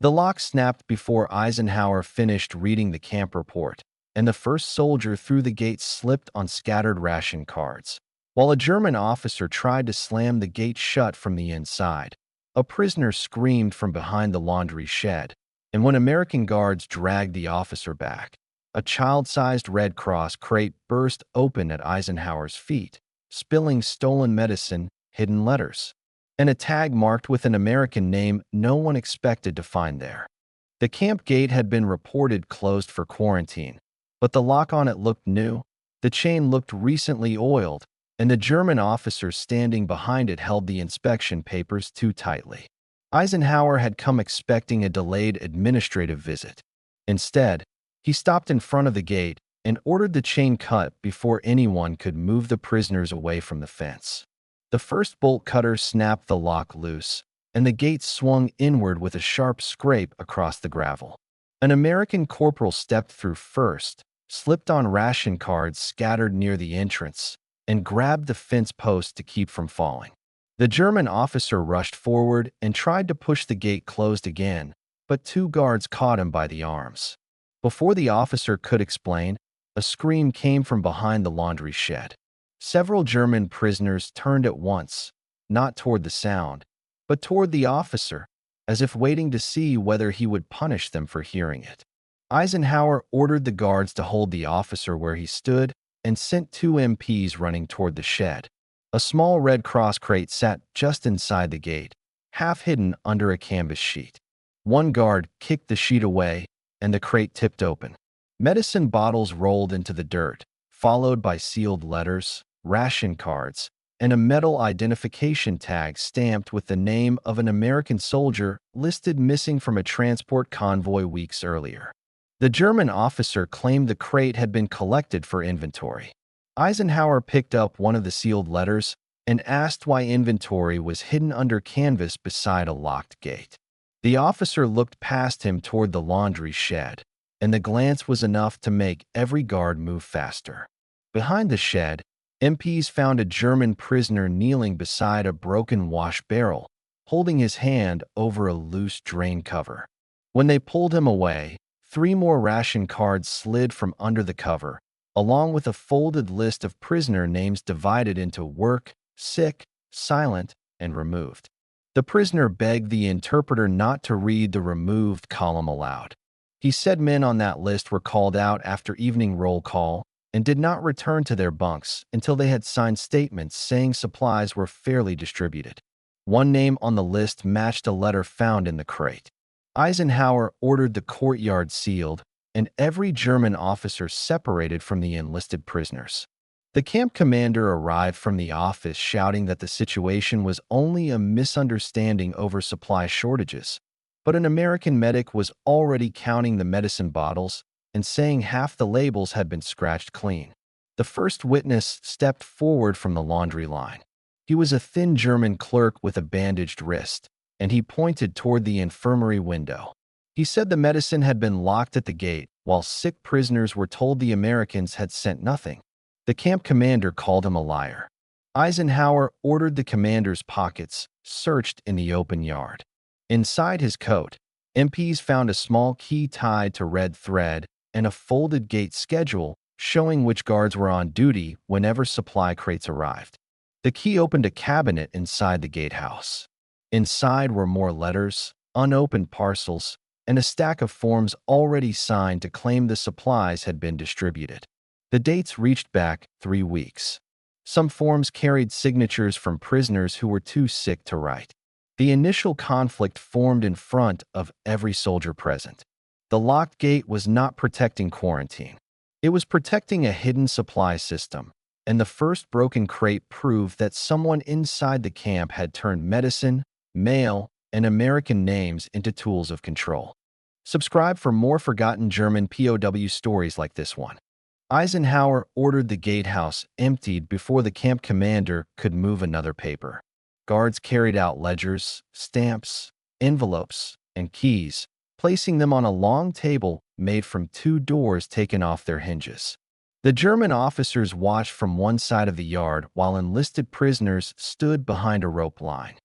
The lock snapped before Eisenhower finished reading the camp report, and the first soldier through the gate slipped on scattered ration cards. While a German officer tried to slam the gate shut from the inside, a prisoner screamed from behind the laundry shed, and when American guards dragged the officer back, a child-sized Red Cross crate burst open at Eisenhower's feet, spilling stolen medicine, hidden letters, and a tag marked with an American name no one expected to find there. The camp gate had been reported closed for quarantine, but the lock on it looked new, the chain looked recently oiled, and the German officer standing behind it held the inspection papers too tightly. Eisenhower had come expecting a delayed administrative visit. Instead, he stopped in front of the gate and ordered the chain cut before anyone could move the prisoners away from the fence. The first bolt cutter snapped the lock loose, and the gate swung inward with a sharp scrape across the gravel. An American corporal stepped through first, slipped on ration cards scattered near the entrance, and grabbed the fence post to keep from falling. The German officer rushed forward and tried to push the gate closed again, but two guards caught him by the arms. Before the officer could explain, a scream came from behind the laundry shed. Several German prisoners turned at once, not toward the sound, but toward the officer, as if waiting to see whether he would punish them for hearing it. Eisenhower ordered the guards to hold the officer where he stood and sent two MPs running toward the shed. A small Red Cross crate sat just inside the gate, half hidden under a canvas sheet. One guard kicked the sheet away, and the crate tipped open. Medicine bottles rolled into the dirt, followed by sealed letters, ration cards, and a metal identification tag stamped with the name of an American soldier listed missing from a transport convoy weeks earlier. The German officer claimed the crate had been collected for inventory. Eisenhower picked up one of the sealed letters and asked why inventory was hidden under canvas beside a locked gate. The officer looked past him toward the laundry shed, and the glance was enough to make every guard move faster. Behind the shed, MPs found a German prisoner kneeling beside a broken wash barrel, holding his hand over a loose drain cover. When they pulled him away, 3 more ration cards slid from under the cover, along with a folded list of prisoner names divided into work, sick, silent, and removed. The prisoner begged the interpreter not to read the removed column aloud. He said men on that list were called out after evening roll call and did not return to their bunks until they had signed statements saying supplies were fairly distributed. One name on the list matched a letter found in the crate. Eisenhower ordered the courtyard sealed, and every German officer separated from the enlisted prisoners. The camp commander arrived from the office shouting that the situation was only a misunderstanding over supply shortages, but an American medic was already counting the medicine bottles and saying half the labels had been scratched clean. The first witness stepped forward from the laundry line. He was a thin German clerk with a bandaged wrist, and he pointed toward the infirmary window. He said the medicine had been locked at the gate, while sick prisoners were told the Americans had sent nothing. The camp commander called him a liar. Eisenhower ordered the commander's pockets searched in the open yard. Inside his coat, MPs found a small key tied to red thread and a folded gate schedule showing which guards were on duty whenever supply crates arrived. The key opened a cabinet inside the gatehouse. Inside were more letters, unopened parcels, and a stack of forms already signed to claim the supplies had been distributed. The dates reached back 3 weeks. Some forms carried signatures from prisoners who were too sick to write. The initial conflict formed in front of every soldier present. The locked gate was not protecting quarantine. It was protecting a hidden supply system, and the first broken crate proved that someone inside the camp had turned medicine, mail, and American names into tools of control. Subscribe for more forgotten German POW stories like this one. Eisenhower ordered the gatehouse emptied before the camp commander could move another paper. Guards carried out ledgers, stamps, envelopes, and keys, placing them on a long table made from 2 doors taken off their hinges. The German officers watched from one side of the yard while enlisted prisoners stood behind a rope line.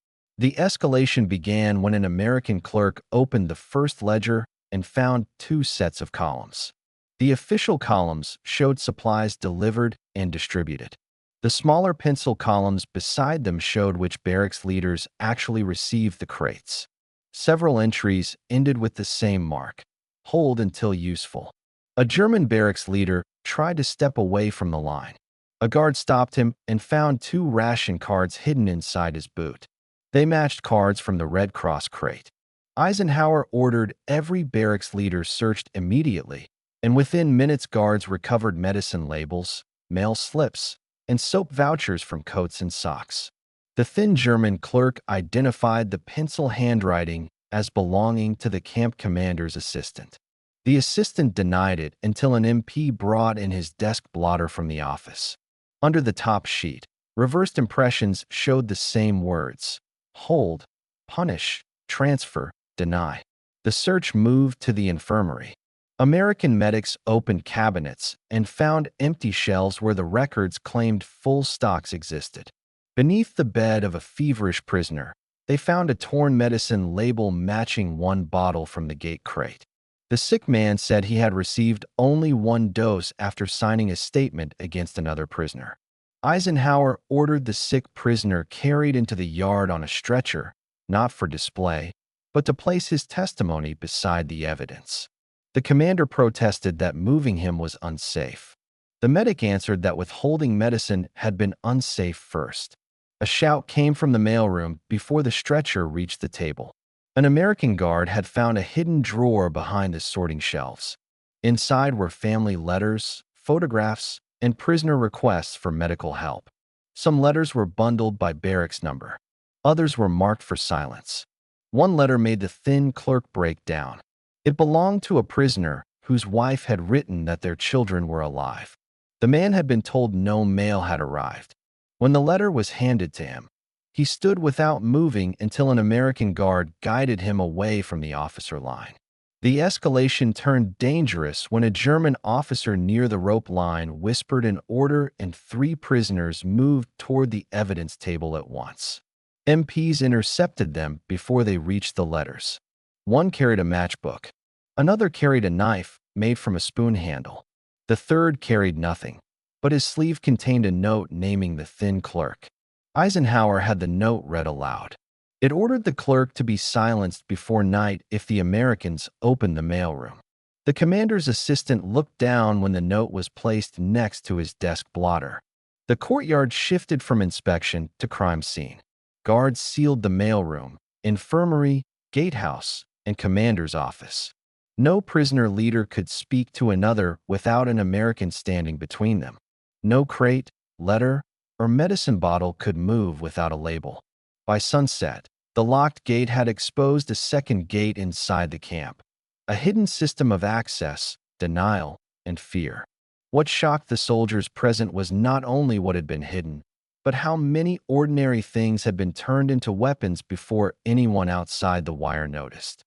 The escalation began when an American clerk opened the first ledger and found two sets of columns. The official columns showed supplies delivered and distributed. The smaller pencil columns beside them showed which barracks leaders actually received the crates. Several entries ended with the same mark: hold until useful. A German barracks leader tried to step away from the line. A guard stopped him and found two ration cards hidden inside his boot. They matched cards from the Red Cross crate. Eisenhower ordered every barracks leader searched immediately, and within minutes guards recovered medicine labels, mail slips, and soap vouchers from coats and socks. The thin German clerk identified the pencil handwriting as belonging to the camp commander's assistant. The assistant denied it until an MP brought in his desk blotter from the office. Under the top sheet, reversed impressions showed the same words: hold, punish, transfer, deny. The search moved to the infirmary. American medics opened cabinets and found empty shelves where the records claimed full stocks existed. Beneath the bed of a feverish prisoner, they found a torn medicine label matching one bottle from the gate crate. The sick man said he had received only one dose after signing a statement against another prisoner. Eisenhower ordered the sick prisoner carried into the yard on a stretcher, not for display, but to place his testimony beside the evidence. The commander protested that moving him was unsafe. The medic answered that withholding medicine had been unsafe first. A shout came from the mailroom before the stretcher reached the table. An American guard had found a hidden drawer behind the sorting shelves. Inside were family letters, photographs, and prisoner requests for medical help. Some letters were bundled by barracks number. Others were marked for silence. One letter made the thin clerk break down. It belonged to a prisoner whose wife had written that their children were alive. The man had been told no mail had arrived. When the letter was handed to him, he stood without moving until an American guard guided him away from the officer line. The escalation turned dangerous when a German officer near the rope line whispered an order and 3 prisoners moved toward the evidence table at once. MPs intercepted them before they reached the letters. One carried a matchbook. Another carried a knife made from a spoon handle. The third carried nothing, but his sleeve contained a note naming the thin clerk. Eisenhower had the note read aloud. It ordered the clerk to be silenced before night if the Americans opened the mailroom. The commander's assistant looked down when the note was placed next to his desk blotter. The courtyard shifted from inspection to crime scene. Guards sealed the mailroom, infirmary, gatehouse, and commander's office. No prisoner leader could speak to another without an American standing between them. No crate, letter, or medicine bottle could move without a label. By sunset, the locked gate had exposed a second gate inside the camp, a hidden system of access, denial, and fear. What shocked the soldiers present was not only what had been hidden, but how many ordinary things had been turned into weapons before anyone outside the wire noticed.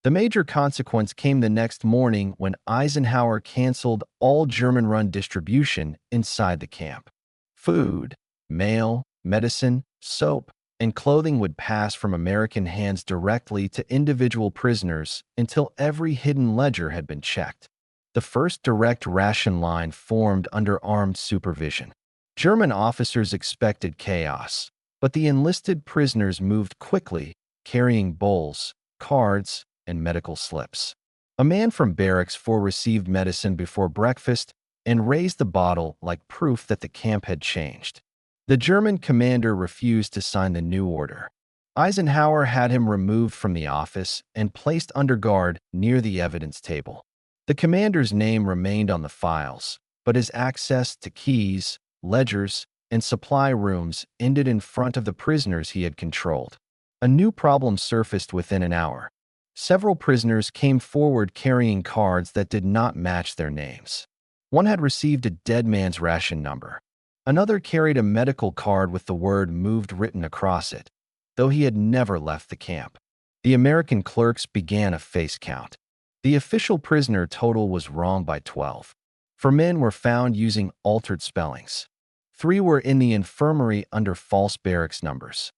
The major consequence came the next morning when Eisenhower canceled all German-run distribution inside the camp. Food, mail, medicine, soap, and clothing would pass from American hands directly to individual prisoners until every hidden ledger had been checked. The first direct ration line formed under armed supervision. German officers expected chaos, but the enlisted prisoners moved quickly, carrying bowls, cards, and medical slips. A man from Barracks 4 received medicine before breakfast and raised the bottle like proof that the camp had changed. The German commander refused to sign the new order. Eisenhower had him removed from the office and placed under guard near the evidence table. The commander's name remained on the files, but his access to keys, ledgers, and supply rooms ended in front of the prisoners he had controlled. A new problem surfaced within an hour. Several prisoners came forward carrying cards that did not match their names. One had received a dead man's ration number. Another carried a medical card with the word "moved" written across it, though he had never left the camp. The American clerks began a face count. The official prisoner total was wrong by 12. 4 men were found using altered spellings. 3 were in the infirmary under false barracks numbers.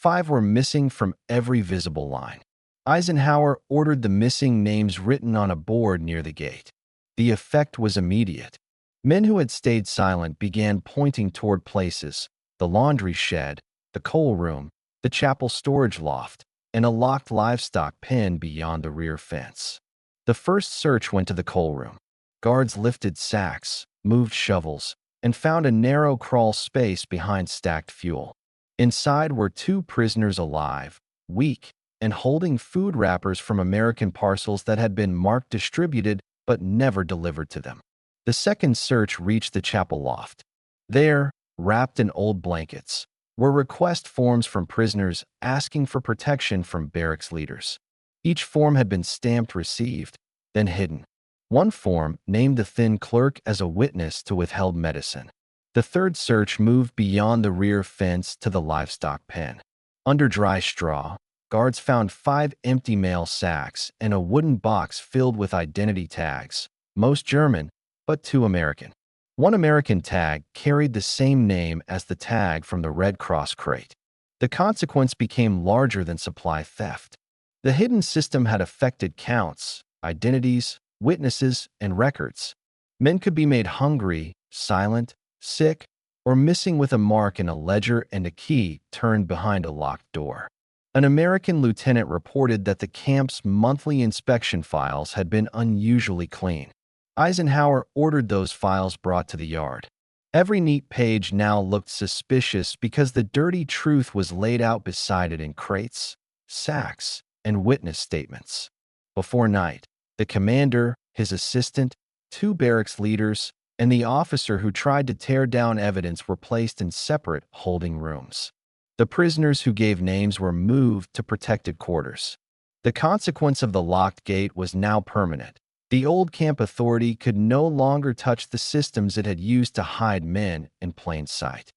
5 were missing from every visible line. Eisenhower ordered the missing names written on a board near the gate. The effect was immediate. Men who had stayed silent began pointing toward places: the laundry shed, the coal room, the chapel storage loft, and a locked livestock pen beyond the rear fence. The first search went to the coal room. Guards lifted sacks, moved shovels, and found a narrow crawl space behind stacked fuel. Inside were 2 prisoners alive, weak, and holding food wrappers from American parcels that had been marked distributed but never delivered to them. The second search reached the chapel loft. There, wrapped in old blankets, were request forms from prisoners asking for protection from barracks leaders. Each form had been stamped "Received," then hidden. One form named the thin clerk as a witness to withheld medicine. The third search moved beyond the rear fence to the livestock pen. Under dry straw, guards found 5 empty mail sacks and a wooden box filled with identity tags, most German, but 2 American. One American tag carried the same name as the tag from the Red Cross crate. The consequence became larger than supply theft. The hidden system had affected counts, identities, witnesses, and records. Men could be made hungry, silent, sick, or missing with a mark in a ledger and a key turned behind a locked door. An American lieutenant reported that the camp's monthly inspection files had been unusually clean. Eisenhower ordered those files brought to the yard. Every neat page now looked suspicious because the dirty truth was laid out beside it in crates, sacks, and witness statements. Before night, the commander, his assistant, 2 barracks leaders, and the officer who tried to tear down evidence were placed in separate holding rooms. The prisoners who gave names were moved to protected quarters. The consequence of the locked gate was now permanent. The old camp authority could no longer touch the systems it had used to hide men in plain sight.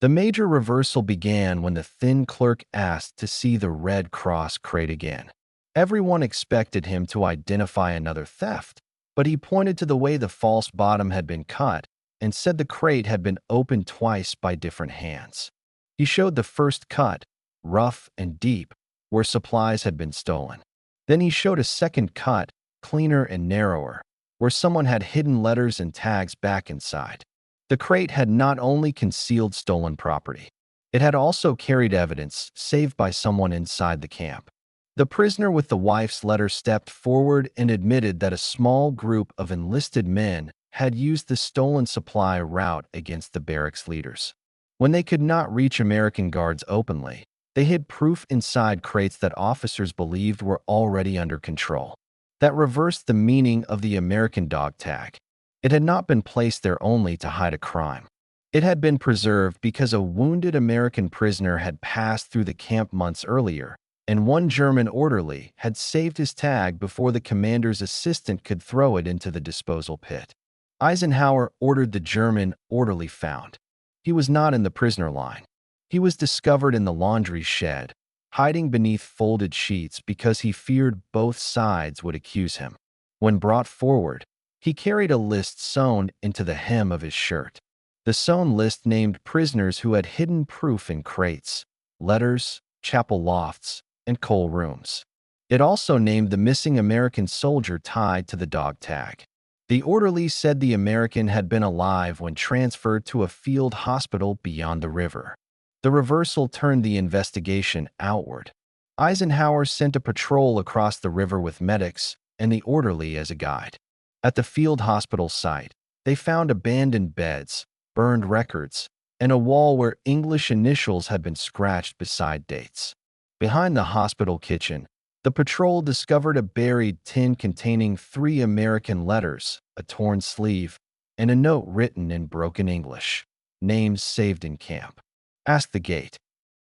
The major reversal began when the thin clerk asked to see the Red Cross crate again. Everyone expected him to identify another theft, but he pointed to the way the false bottom had been cut and said the crate had been opened twice by different hands. He showed the first cut, rough and deep, where supplies had been stolen. Then he showed a second cut, cleaner and narrower, where someone had hidden letters and tags back inside. The crate had not only concealed stolen property, it had also carried evidence saved by someone inside the camp. The prisoner with the wife's letter stepped forward and admitted that a small group of enlisted men had used the stolen supply route against the barracks leaders. When they could not reach American guards openly, they hid proof inside crates that officers believed were already under control. That reversed the meaning of the American dog tag. It had not been placed there only to hide a crime. It had been preserved because a wounded American prisoner had passed through the camp months earlier, and one German orderly had saved his tag before the commander's assistant could throw it into the disposal pit. Eisenhower ordered the German orderly found. He was not in the prisoner line. He was discovered in the laundry shed, hiding beneath folded sheets because he feared both sides would accuse him. When brought forward, he carried a list sewn into the hem of his shirt. The sewn list named prisoners who had hidden proof in crates, letters, chapel lofts, and coal rooms. It also named the missing American soldier tied to the dog tag. The orderly said the American had been alive when transferred to a field hospital beyond the river. The reversal turned the investigation outward. Eisenhower sent a patrol across the river with medics and the orderly as a guide. At the field hospital site, they found abandoned beds, burned records, and a wall where English initials had been scratched beside dates. Behind the hospital kitchen, the patrol discovered a buried tin containing 3 American letters, a torn sleeve, and a note written in broken English. Names saved in camp. Ask the gate.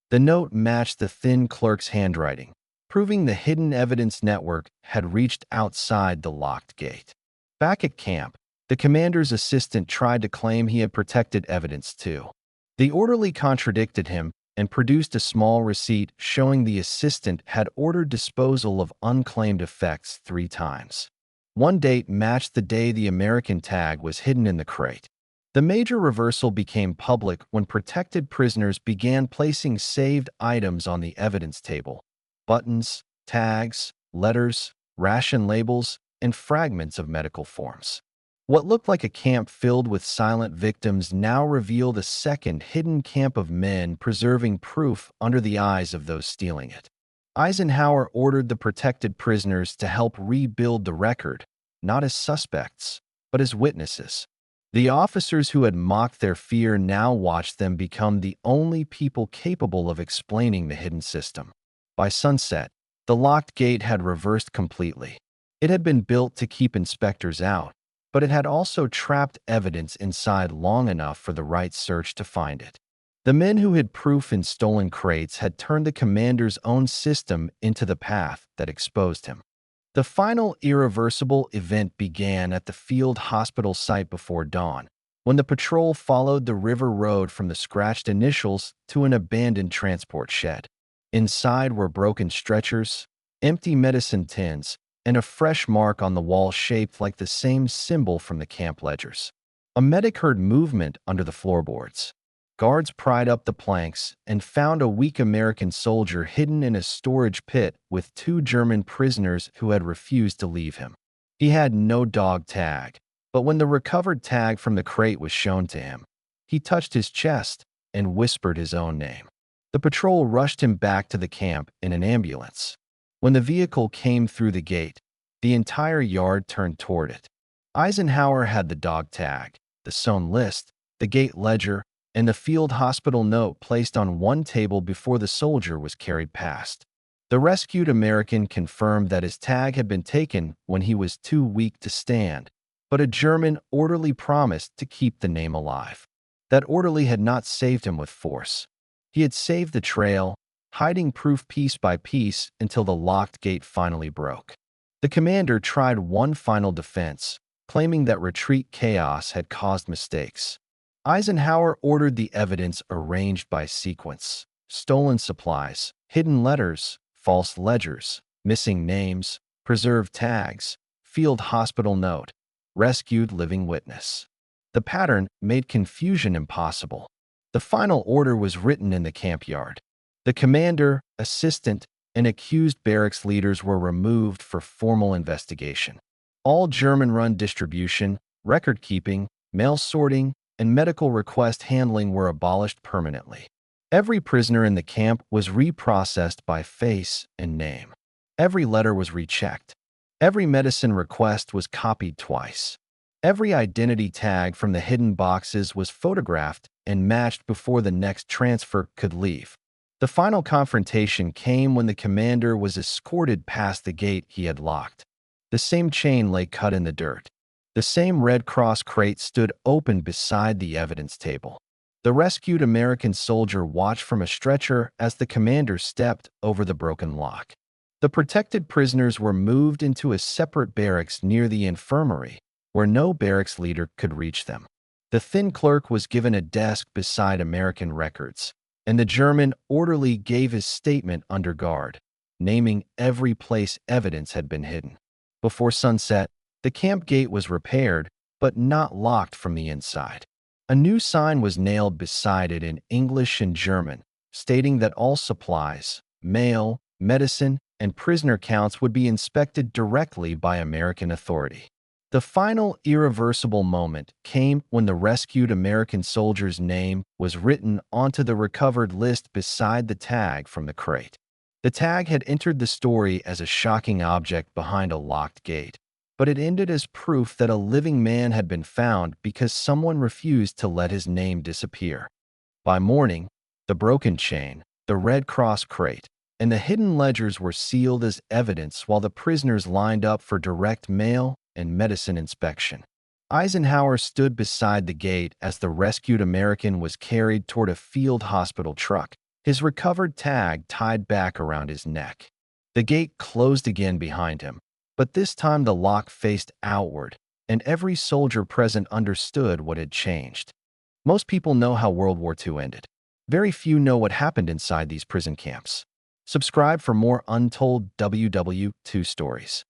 The note matched the thin clerk's handwriting, proving the hidden evidence network had reached outside the locked gate. Back at camp, the commander's assistant tried to claim he had protected evidence too. The orderly contradicted him and produced a small receipt showing the assistant had ordered disposal of unclaimed effects 3 times. One date matched the day the American tag was hidden in the crate. The major reversal became public when protected prisoners began placing saved items on the evidence table: buttons, tags, letters, ration labels, and fragments of medical forms. What looked like a camp filled with silent victims now revealed a second hidden camp of men preserving proof under the eyes of those stealing it. Eisenhower ordered the protected prisoners to help rebuild the record, not as suspects, but as witnesses. The officers who had mocked their fear now watched them become the only people capable of explaining the hidden system. By sunset, the locked gate had reversed completely. It had been built to keep inspectors out, but it had also trapped evidence inside long enough for the right search to find it. The men who hid proof in stolen crates had turned the commander's own system into the path that exposed him. The final irreversible event began at the field hospital site before dawn, when the patrol followed the river road from the scratched initials to an abandoned transport shed. Inside were broken stretchers, empty medicine tins, and a fresh mark on the wall shaped like the same symbol from the camp ledgers. A medic heard movement under the floorboards. Guards pried up the planks and found a weak American soldier hidden in a storage pit with 2 German prisoners who had refused to leave him. He had no dog tag, but when the recovered tag from the crate was shown to him, he touched his chest and whispered his own name. The patrol rushed him back to the camp in an ambulance. When the vehicle came through the gate, the entire yard turned toward it. Eisenhower had the dog tag, the sewn list, the gate ledger, and the field hospital note placed on one table before the soldier was carried past. The rescued American confirmed that his tag had been taken when he was too weak to stand, but a German orderly promised to keep the name alive. That orderly had not saved him with force. He had saved the trail, hiding proof piece by piece until the locked gate finally broke. The commander tried one final defense, claiming that retreat chaos had caused mistakes. Eisenhower ordered the evidence arranged by sequence: stolen supplies, hidden letters, false ledgers, missing names, preserved tags, field hospital note, rescued living witness. The pattern made confusion impossible. The final order was written in the camp yard. The commander, assistant, and accused barracks leaders were removed for formal investigation. All German-run distribution, record-keeping, mail sorting, and medical request handling were abolished permanently. Every prisoner in the camp was reprocessed by face and name. Every letter was rechecked. Every medicine request was copied twice. Every identity tag from the hidden boxes was photographed and matched before the next transfer could leave. The final confrontation came when the commander was escorted past the gate he had locked. The same chain lay cut in the dirt. The same Red Cross crate stood open beside the evidence table. The rescued American soldier watched from a stretcher as the commander stepped over the broken lock. The protected prisoners were moved into a separate barracks near the infirmary, where no barracks leader could reach them. The thin clerk was given a desk beside American records, and the German orderly gave his statement under guard, naming every place evidence had been hidden. Before sunset, the camp gate was repaired, but not locked from the inside. A new sign was nailed beside it in English and German, stating that all supplies, mail, medicine, and prisoner counts would be inspected directly by American authority. The final irreversible moment came when the rescued American soldier's name was written onto the recovered list beside the tag from the crate. The tag had entered the story as a shocking object behind a locked gate, but it ended as proof that a living man had been found because someone refused to let his name disappear. By morning, the broken chain, the Red Cross crate, and the hidden ledgers were sealed as evidence while the prisoners lined up for direct mail and medicine inspection. Eisenhower stood beside the gate as the rescued American was carried toward a field hospital truck, his recovered tag tied back around his neck. The gate closed again behind him, but this time the lock faced outward, and every soldier present understood what had changed. Most people know how World War II ended. Very few know what happened inside these prison camps. Subscribe for more untold WWII stories.